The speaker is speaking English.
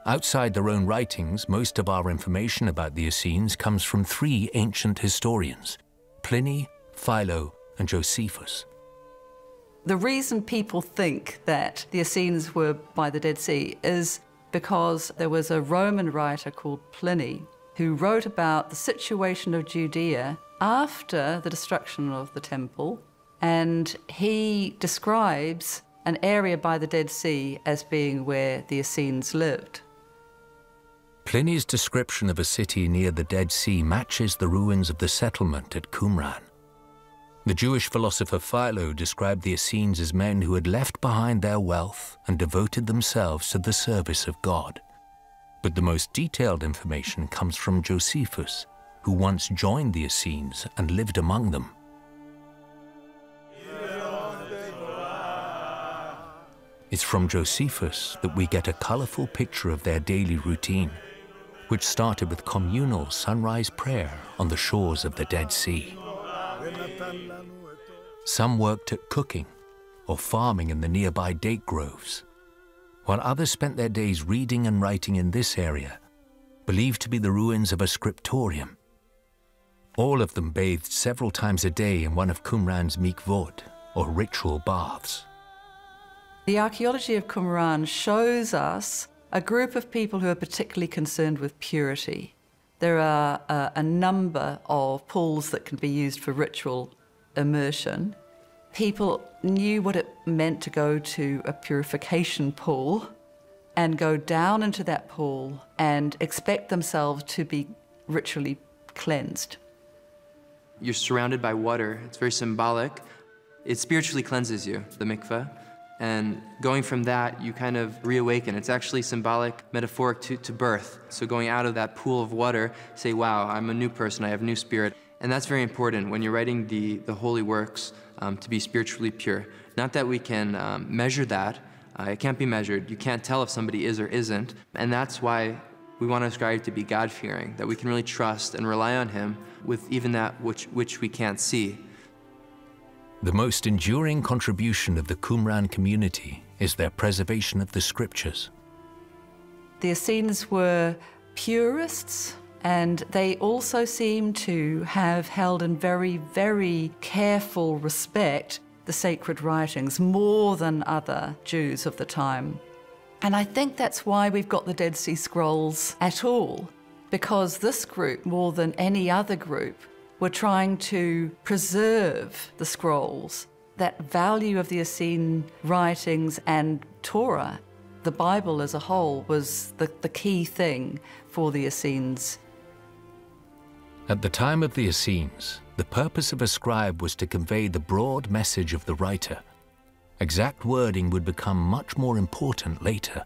Outside their own writings, most of our information about the Essenes comes from three ancient historians: Pliny, Philo, and Josephus. The reason people think that the Essenes were by the Dead Sea is because there was a Roman writer called Pliny who wrote about the situation of Judea after the destruction of the temple, and he describes an area by the Dead Sea as being where the Essenes lived. Pliny's description of a city near the Dead Sea matches the ruins of the settlement at Qumran. The Jewish philosopher Philo described the Essenes as men who had left behind their wealth and devoted themselves to the service of God. But the most detailed information comes from Josephus, who once joined the Essenes and lived among them. It's from Josephus that we get a colorful picture of their daily routine, which started with communal sunrise prayer on the shores of the Dead Sea. Some worked at cooking or farming in the nearby date groves, while others spent their days reading and writing in this area, believed to be the ruins of a scriptorium. All of them bathed several times a day in one of Qumran's mikvot, or ritual baths. The archaeology of Qumran shows us a group of people who are particularly concerned with purity. There are a number of pools that can be used for ritual immersion. People knew what it meant to go to a purification pool and go down into that pool and expect themselves to be ritually cleansed. You're surrounded by water. It's very symbolic. It spiritually cleanses you, the mikveh. And going from that, you kind of reawaken. It's actually symbolic, metaphoric to birth. So going out of that pool of water, say, wow, I'm a new person, I have new spirit. And that's very important when you're writing the holy works, to be spiritually pure. Not that we can measure that. It can't be measured. You can't tell if somebody is or isn't. And that's why we want to strive to be God-fearing, that we can really trust and rely on Him with even that which we can't see. The most enduring contribution of the Qumran community is their preservation of the scriptures. The Essenes were purists, and they also seem to have held in very, very careful respect the sacred writings, more than other Jews of the time. And I think that's why we've got the Dead Sea Scrolls at all, because this group, more than any other group, were trying to preserve the scrolls, that value of the Essene writings and Torah. The Bible as a whole was the key thing for the Essenes. At the time of the Essenes, the purpose of a scribe was to convey the broad message of the writer. Exact wording would become much more important later.